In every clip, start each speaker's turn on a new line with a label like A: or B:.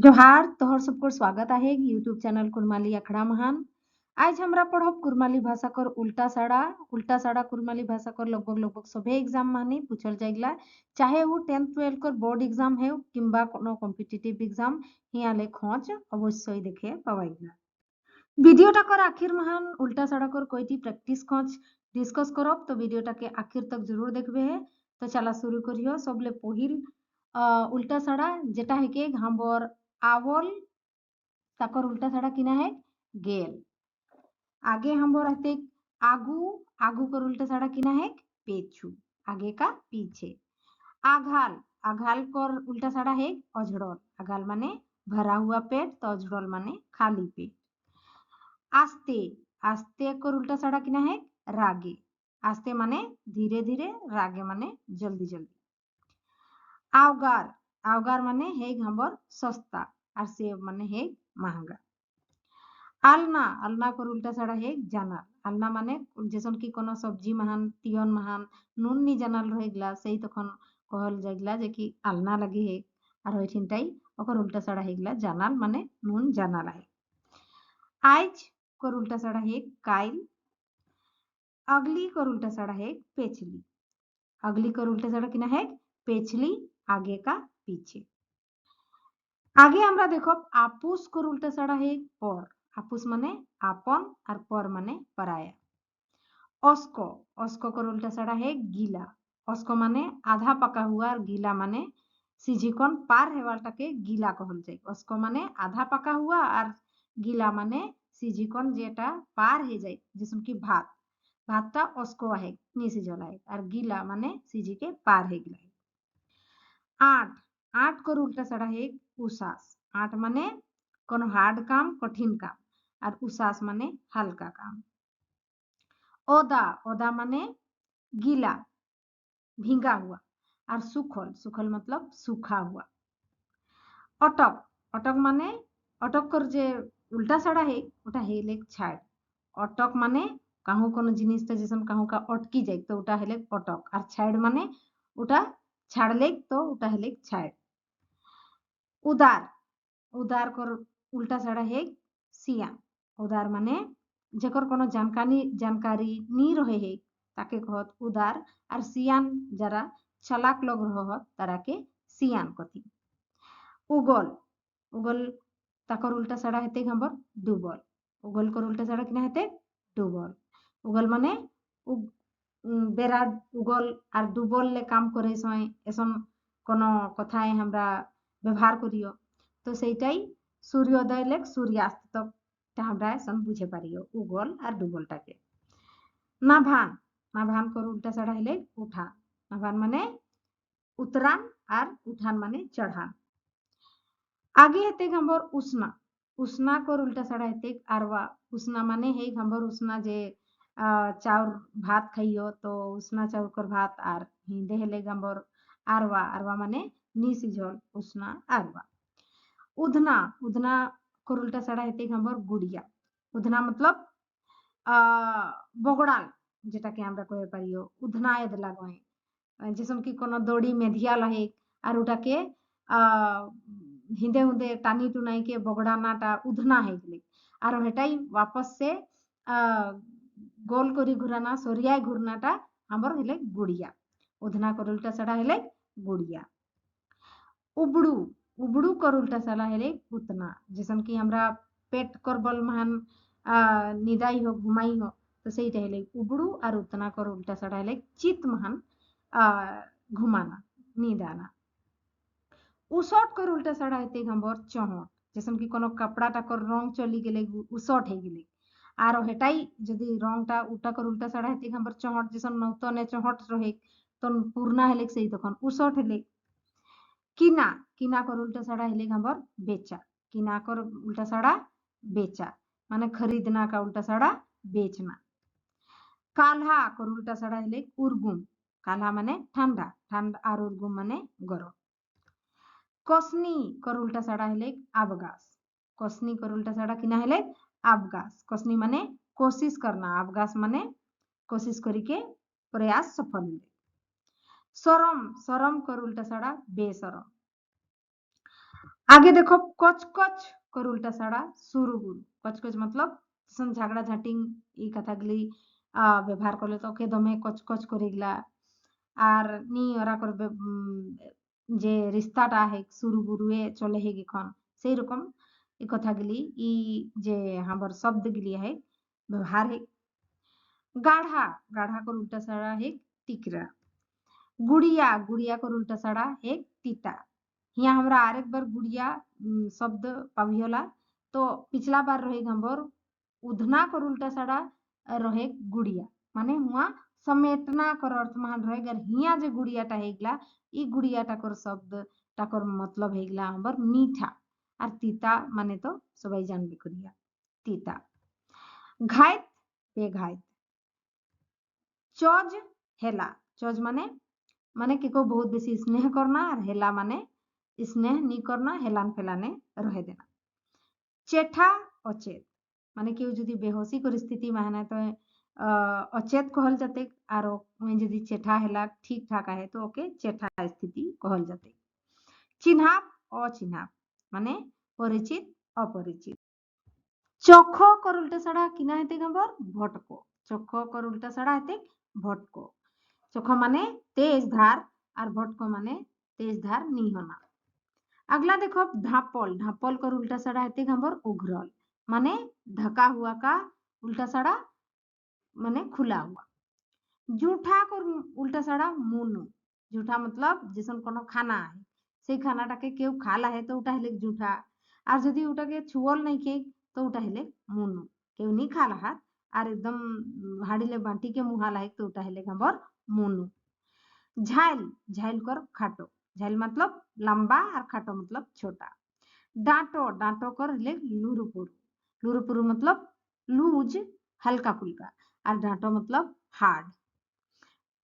A: जोहार तोहर सबको स्वागत आहे यूट्यूब चैनल कुरमाली अखड़ा महान। आज हमरा पढ़ब कुरमाली भाषा कर उल्टा साड़ा कुरमाली भाषा कर लगभग सभे एग्जाम माने पूछल जाइला, चाहे वो 10th 12 कर बोर्ड एग्जाम है किंबा कोनो कॉम्पिटिटिव एग्जाम हिया ले खोज अवश्य देखे पावाइला। वीडियोटा कर आखिर महान उल्टा साड़ा कर कोईटी प्रैक्टिस खोज डिस्कस करब तो वीडियोटा के आखिर तक जरूर देखबे है। तो चला शुरू करियो सबले पहिल उल्टा साड़ा जेटा है के घाम्बर आवल ताकर उल्टा साड़ा किना है गेल। आगे हम रहते आगू आगू कर उल्टा साड़ा किना है पेछू आगे का पीछे। आघाल आघाल कर उल्टा साड़ा है अझड़ल आघाल माने भरा हुआ पेट तो अझड़ल माने खाली पेट। आस्ते आस्ते कर उल्टा साड़ा किना है रागे आस्ते माने धीरे धीरे रागे माने जल्दी जल्दी। आवगार आवगार माने है हमर सस्ता और सेब माने है महंगा। आलना आलना कर उल्टा साड़ा है जानल आलना माने जैसन की कोनो सब्जी महान तियन महान नून नी जानल रहेगला सही तखन कहल जाइगला जे कि आलना लगे है और होइठिनटाई ओकर उल्टा साड़ा हेगला जानल माने नून जानल है। आज कर उल्टा साड़ा है काइल। अगली कर उल्टा साड़ा है पेछली अगली कर उल्टा साड़ा किना है पेछली आगे का पीछे। आगे हमरा देखो आपुस कर उल्टा साड़ा है पर आपुस माने आपन और पर माने पराया। अस्को अस्को कर उल्टा साड़ा है गीला अस्को माने आधा पका हुआ और गीला माने सिझिकन पार हेवालटा के गीला कहल जाए। अस्को माने आधा पका हुआ और गीला माने सिझिकन जेटा पार हे जाए जिसम की भात भातटा अस्को आहे नी सिझल आहे और गीला माने सिझी के पार हे गला। आठ आठ कर उल्टा साड़ा है उसास आठ माने कोनो हार्ड काम कठिन काम और उसास माने हल्का काम। ओदा ओदा माने गीला भींगा हुआ और सुखल सुखल मतलब सूखा हुआ। अटक अटक माने अटक कर जे उल्टा साड़ा है ओटा हेलेक छाड़ अटक माने कहूँ कोनो जिनिस जैसन कहूँ का अटकी जाए तो उटा हेलेक अटक और छाड़ माने उटा छाड़लेक तो उटा हेलेक छाड़। उदार उदार कर उल्टा साड़ा है सियान उदार माने जेकर कोनो जानकारी नी रहे है ताके कहत उदार और सियान जरा चलाक लोग रहत तारा के सियान कथी। उगल उगल ताकर उल्टा साड़ा हेते हमर डूबल उगल कर उल्टा साड़ा किना हेते डूबल। उगल माने बेरा उगल और डूबल ले काम करे समय एसन कोनो कथाए हमरा व्यवहार करियो तो सेटाई सूर्योदय लेक सूर्यास्त तक हमरा एसन बुझे पारियो उगल और डूबलटाके। नाभान नाभान कर उल्टा साड़ा हेले उठान नाभान माने उतरान और उठान माने चढ़ान। आगे हेते हमर उष्णा उष्णा कर उल्टा साड़ा हेते आरवा उष्णा माने है हमर उष्णा जे चाउर भात खाइयो तो उष्णा चाउर कर भात और हिंदे हेले हमर आरवा आरवा माने नी सिझल उष्णा आरवा। उधना उधना कर उल्टा साड़ा हेते हमर गुड़िया उधना मतलब बगड़ाल जेटाके আমরা কয়ে পারিও উধনা এদলা গয় যেসম কি কোনো দড়ি মেধিয়া লাহে আর ওটাকে हिंदे हुंदे टानी टुनाई के बगड़ानाटा उधना है गले और हेटाई वापस से गोल करी घुराना सरियाय घुरनाटा हमर हेले गुड़िया उधना कर उल्टा साड़ा हेले गुड़िया। उबड़ू उबड़ू कर उल्टा साड़ा हेले उतना जैसन कि हमरा पेट कर बल महान निदाई हो घुमाई हो तो सही हेले उबड़ू और उतना कर उल्टा साड़ा हेले चित महान घुमाना निदाना। उसट कर उल्टा साड़ा हेते हमर चहट जैसन कि कोनो कपड़ाटा कर रंग चली गेले उसट हे गेले और हेटाई यदि रंगटा उल्टा कर उल्टा साड़ा हेते हमर चहट जैसन नौतने चहट रहे तो पूर्णा हेले सही तखन उसट हेले। किना किना कर उल्टा साड़ा हेले हमर बेचा किना कर उल्टा साड़ा बेचा माने खरीदना का उल्टा साड़ा बेचना। काल्हा कर उल्टा साड़ा हेले उर्गुम काल्हा माने ठंडा ठंडा और उर्गुम माने गरम। कसनी कर उल्टा साड़ा हेले अबगास कसनी कर उल्टा साड़ा किना हेले अबगास कसनी माने कोशिश करना अबगास माने कोशिश करी के प्रयास सफल हुए। शरम शरम कर उल्टा साड़ा बेशरम। आगे देखो कच कच कर उल्टा साड़ा सुरुगुरु। कच कच मतलब सन झगड़ा झाटिंग ई कथागली व्यवहार करले तो ओके दमे कच कच करेगला আর নি ওরা করবে যে রিস্তাটা হে সুরুগুরুয়ে চলে হে গিখন সেই রকম এই কথাগুলি ই যে হামর শব্দগুলি হে ব্যবহার হে गाढ़ा गाढ़ा कर उल्टा सड़ा है टिकरा गुड़िया गुड़िया कर उल्टा सड़ा है तीता यहाँ हमरा आरेक बार गुड़िया शब्द पावियोला तो पिछला बार रहे हमर उधना कर उल्टा सड़ा रहे गुड़िया माने हुआ समेटना कर अर्थ मान रहे गर हिया जे गुड़ियाटा हेगला ई गुड़ियाटा कर शब्द टाकर मतलब हेगला हमर मीठा और तीता माने तो सबाई जानबे करिया तीता घाइत बेघाइत चौज हेला चौज माने माने केको बहुत बेसी स्नेह करना और हेला माने स्नेह नी करना हेलान फेलाने रहे देना चेठा अचेत माने केउ जदि बेहोशी कर स्थिति में है तो अचेत कहल जाते और जदि चेठा हेला ठीक ठाक है तो ओके चेठा स्थिति कहल जाते चिन्हाप अचिन्हाप माने परिचित अपरिचित चख कर उल्टा सड़ा किना हेते गंबर भटको चख कर उल्टा सड़ा हेते भटको चख माने तेज धार और भटको माने तेज धार नी होना अगला देखो ढापल ढापल कर उल्टा सड़ा हेते गंबर उघरल माने ढका हुआ का उल्टा सड़ा माने खुला हुआ जूठा कर उल्टा सड़ा मुनु जूठा मतलब जैसन कोनो खाना है সেই খানাটাকে কেউ খালা है तो उटा हेले जूठा আর যদি ওটাকে ছুয়ল নাই কে तो उटा हेले मुनु केउ नी खाला हाथ আর एकदम हाड़ीले बांटी के मुहाला है तो उटा हेले गंबर मुनु झाइल झाइल कर खाटो झाइल मतलब लंबा और खाटो मतलब छोटा डांटो डांटो कर ले लुरुपुरु लुरुपुरु मतलब लूज हल्का फुल्का और डांटो मतलब हार्ड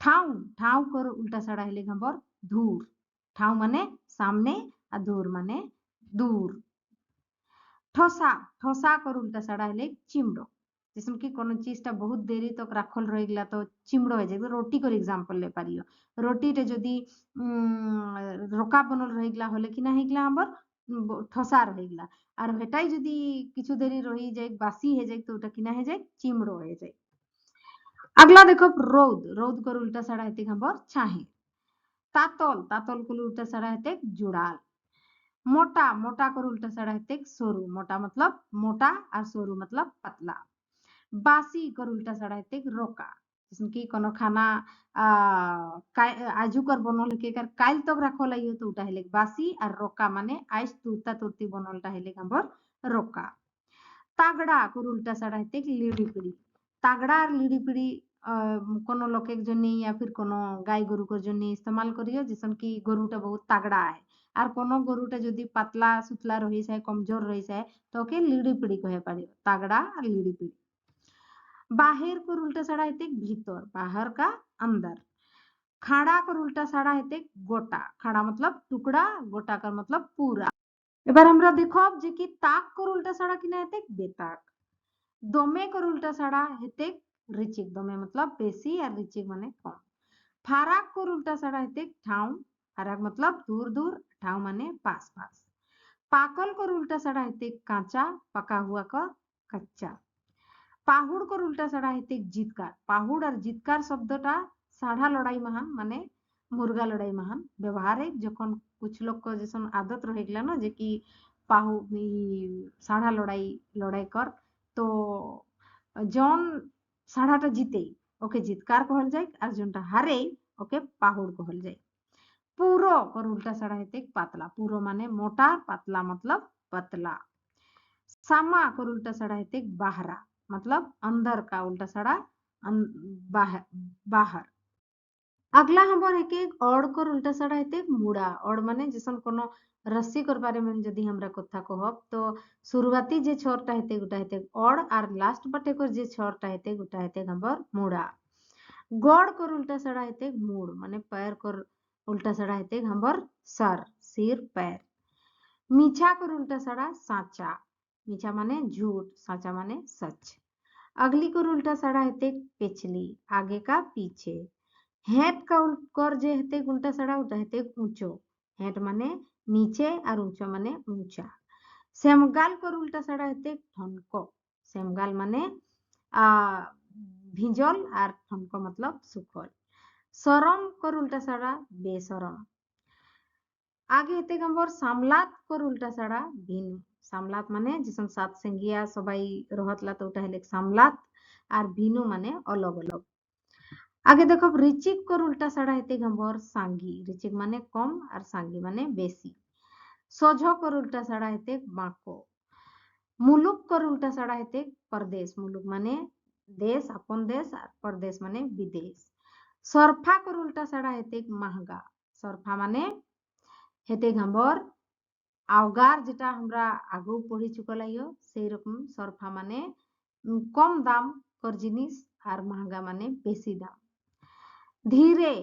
A: ठाऊ ठाऊ कर उल्टा सड़ा हेले गंबर धूर ठाऊ माने सामने और धूर माने दूर ठोसा ठोसा कर उल्टा सड़ा हेले चिमड़ो जैसे कि कोनो चीजटा बहुत देरी तक राखल रह गला तो चिमड़ो हो जाए रोटी कर एग्जांपल ले पारियो रोटी रे जदि रोका बनल रह गला होले कि ना हेगला हमर ठोसा रह गला और हेटाई जदि किछु देरी रही जाए बासी हे जाए तो ओटा किना हे जाए चिमड़ो हो जाए अगला देखो रौद रौद कर उल्टा सड़ा हेते हमर छाहे तातल तातल कर उल्टा सड़ा हेते जुड़ाल मोटा मोटा कर उल्टा सड़ा हेते सोरू मोटा मतलब मोटा और सोरू मतलब पतला बासी कर उल्टा सड़ा हेते रोका जैसे कि कोनो खाना आजू कर बनल के कर काल तक रखल आइयो तो उटा हेले बासी और रोका माने आइस तुरता तुरती बनलटा हेले हमर रोका तागड़ा कर उल्टा सड़ा हेते लिड़ी पिड़ी तागड़ा और लिड़ी पिड़ी कोनो लोकेर जन्य या फिर कोनो गाय गरुकर जन्य इस्तेमाल करियो जैसन कि गरुटा बहुत तागड़ा है আর কোনো গরুটা যদি পাতলা সুতলা রহি যায় কমজোর রহি যায় তো ওকে লিড়ি পিড়ি কহে পারিও তাগড়া আর লিড়ি পিড়ি बाहर को उल्टा सड़ा हेते भीतर बाहर का अंदर खाड़ा कर उल्टा सड़ा हेते गोटा खाड़ा मतलब टुकड़ा गोटा कर मतलब पूरा এবার আমরা দেখব যে কি তাক कर उल्टा सड़ा किना हेते बेताक दमे कर उल्टा सड़ा हेते रिचिक दमे मतलब बेसी और रिचिक माने कम फाराक कर उल्टा सड़ा हेते ठाऊ फाराक मतलब दूर दूर ठाऊ माने पास पास पाकल कर उल्टा सड़ा हेते कांचा पका हुआ का कच्चा पाहुड़ कर उल्टा सड़ा हेते जीतकार पाहुड़ और जीतकार शब्दटा साढ़ा लड़ाई महान माने मुर्गा लड़ाई महान व्यवहार है जखन कुछ लोग को जैसन आदत रह गला ना जे कि पाहु साढ़ा लड़ाई लड़ाई कर तो जौन साढ़ाटा जीते ओके जीतकार कहल जाए और जोनटा हारे ओके पाहुड़ कहल जाए पूरो कर उल्टा सड़ा हेते पातला पूरो माने मोटा पतला मतलब पतला सामा कर उल्टा सड़ा हेते बाहरा मतलब अंदर का उल्टा सड़ा बाहर बाहर अगला हमर एक और कर उल्टा सड़ा हेते मुड़ा और माने जैसन कोनो रस्सी कर बारे में जदि हमरा कथा कहब तो शुरुआती जे छोरटा हेते गोटा हेते और लास्ट बटे कर जे छोरटा हेते गोटा हेते हमर मुड़ा गड़ कर उल्टा सड़ा हेते मूड़ माने पैर कर उल्टा सड़ा हेते हमर सर सिर पैर मीठा कर उल्टा सड़ा साचा मीठा माने झूठ साचा माने सच अगली कर उल्टा सड़ा हेते पिछली आगे का पीछे हेट का कर जे हेते उल्टा सड़ा उल्टा हेते ऊंचो हेट माने नीचे और ऊंचा माने ऊंचा। सेमगाल कर उल्टा साड़ा हेते ठनको। सेमगाल माने भिजल और ठनको मतलब सुखल। सरम कर उल्टा साड़ा बेसरम। आगे हेते हमर सामलात कर उल्टा साड़ा भिनु। सामलात माने जिसन सात संगिया सबाई रहतला तो उटा हेले सामलात और भिनु माने अलग अलग। आगे देखो रिचिक कर उल्टा साड़ा हेते हमर सांगी। रिचिक माने कम और सांगी माने बेसी। सोझो कर उल्टा साड़ा हेते बाको। मुलुक कर उल्टा साड़ा हेते परदेश। मुलुक माने देश अपन देश और परदेश माने विदेश। सरफा कर उल्टा साड़ा हेते महंगा। सरफा माने हेते हमर आवगार जेटा हमरा आगो पढ़ी चुकल आइयो सेई रकम सरफा माने कम दाम कर जिनिस और महंगा माने बेसी दाम। धीरे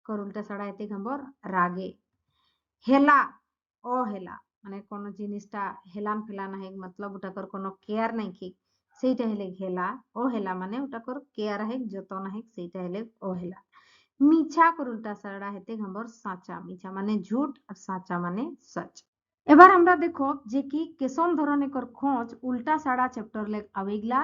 A: कर उल्टा साड़ा हेते हमर रागे। हेला अहेला माने कोनो जिनिसटा हेलान फेलान है मतलब उटाकर कोनो केयर नहीं की सेटा हेले हेला। अहेला माने उटाकर केयर है जतन है सेटा हेले अहेला। मिछा कर उल्टा साड़ा हेते हमर साचा। मिछा माने झूठ और साचा माने सच। এবার আমরা দেখো যে কি কেসন ধরনের কর খোঁজ উল্টা সাড়া চ্যাপ্টার লেগ আবেগলা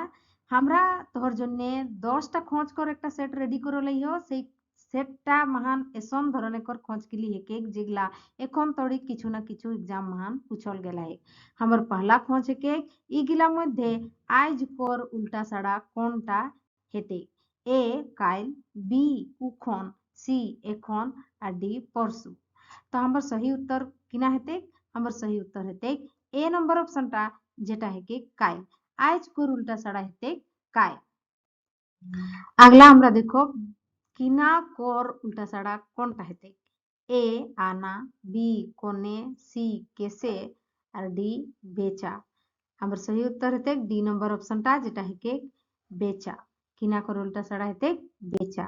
A: আমরা তোর জন্য 10টা খোঁজ কর একটা সেট রেডি করে লইও সেই সেটটা মহান এসন ধরনের কর খোঁজ কিলি হেকে যেগুলা এখন তড়ি কিছু না কিছু এক্সাম মহান পুছল গেলা है हमर पहला खोज हेके इगिला मध्य आइज कर उल्टा साड़ा कोनटा हेते ए काल बी उखन सी एखन और डी परसु। तो हमर सही उत्तर किना हेते हमर सही उत्तर हेते ए नंबर ऑप्शनटा जेटा हेके काल। आइज कर उल्टा साड़ा हेते काल। अगला हमरा देखो किना कर उल्टा साड़ा कोनटा हेते ए आना बी कोने सी केसे और डी बेचा। हमर सही उत्तर हेते डी नंबर ऑप्शनटा जेटा हेके बेचा। किना कर उल्टा साड़ा हेते बेचा।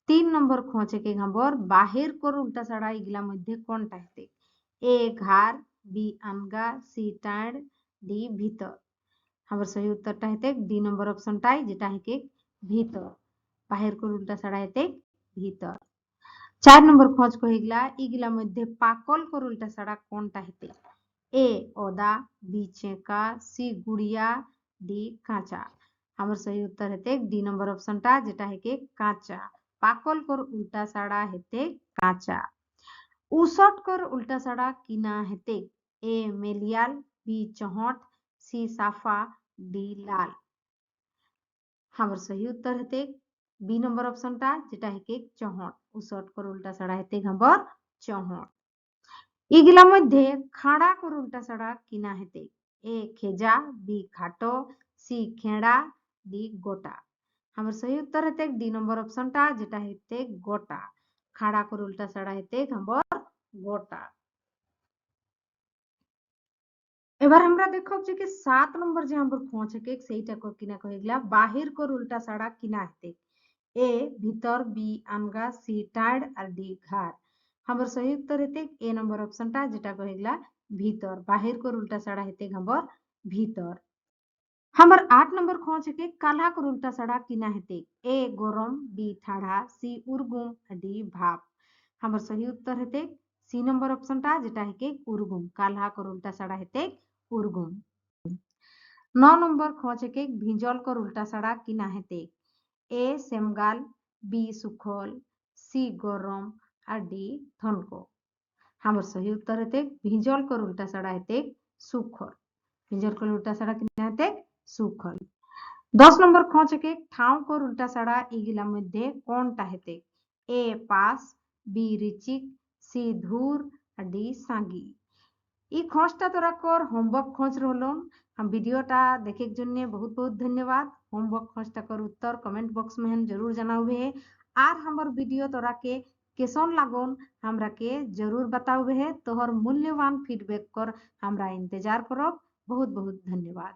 A: 3 नंबर खोजे के हमर बाहिर कर उल्टा साड़ा इगला मध्य कोनटा हेते ए घर बी अनगा सी टाड़ डी भीतर। हमर सही उत्तरटा हेते डी नंबर ऑप्शनटा जेटा हेके भीतर। बाहिर कर उल्टा साड़ा हेते भीतर। 4 नंबर खोज कहिगला इगला मध्य पाकल कर उल्टा साड़ा कोनटा हेते ए ओदा बी चेका सी गुड़िया डी कांचा। हमर सही उत्तर हेते डी नंबर ऑप्शनटा जेटा हेके कांचा। पाकल कर उल्टा साड़ा हेते कांचा। 59 कर उल्टा साड़ा किना हेते ए मेलियाल बी चौहट सी साफा डी लाल। हमर सही उत्तर हेते बी नंबर ऑप्शनटा जेटा हेके चौहट। 59 कर उल्टा साड़ा हेते हमर चौहट। इगला मध्य खाड़ा कर उल्टा साड़ा किना हेते ए खेजा बी खाटो सी खेड़ा डी गोटा। हमर सही उत्तर हेते डी नंबर ऑप्शनटा जेटा हेते गोटा। खाड़ा कर उल्टा साड़ा हेते हमर गोटा। এবার আমরা দেখব যে কি 7 নম্বর যে हमर खोज है সেইটা কিনা কহিগলা বাহির कर उल्टा साड़ा किना हेते ए भीतर बी अनगा सी टाड़ और डी घर। हमर सही उत्तर हेते ए नंबर ऑप्शनटा जेटा कहिगला भीतर। बाहिर कर उल्टा साड़ा हेते हमर भीतर। हमर 8 नंबर खोज है काल्हा कर उल्टा साड़ा किना हेते ए गरम बी ठाड़ा सी उर्गुम डी भाप। हमर सही उत्तर हेते सी नंबर ऑप्शनटा जेटा हेके उर्गुम। काल्हा कर उल्टा साड़ा हेते उर्गुम। 9 नंबर खोज हेके भिजल कर उल्टा साड़ा किना हेते ए सेमगाल बी सुखल सी गरम और डी ठनको। हमर सही उत्तर हेते भिजल कर उल्टा साड़ा हेते सुखल। भिजल कर उल्टा साड़ा किना हेते सुखल। 10 नंबर खोज हेके ठाव कर उल्टा साड़ा इगिला मध्य कोनटा हेते ए पास बी रिचिक सी धूर डी सांगी। ই খোঁজটা তোরা কর হোমওয়ার্ক খোঁজ রহলন। हम ভিডিওটা দেখার জন্য बहुत बहुत धन्यवाद। होमवर्क खोजटा कर उत्तर कमेंट बॉक्स में जरूर जनावे है और हमर वीडियो तोरा के कैसन लागन हमरा के जरूर बतावे है। तोहर मूल्यवान फीडबैक कर हमरा इंतजार करब। बहुत बहुत धन्यवाद।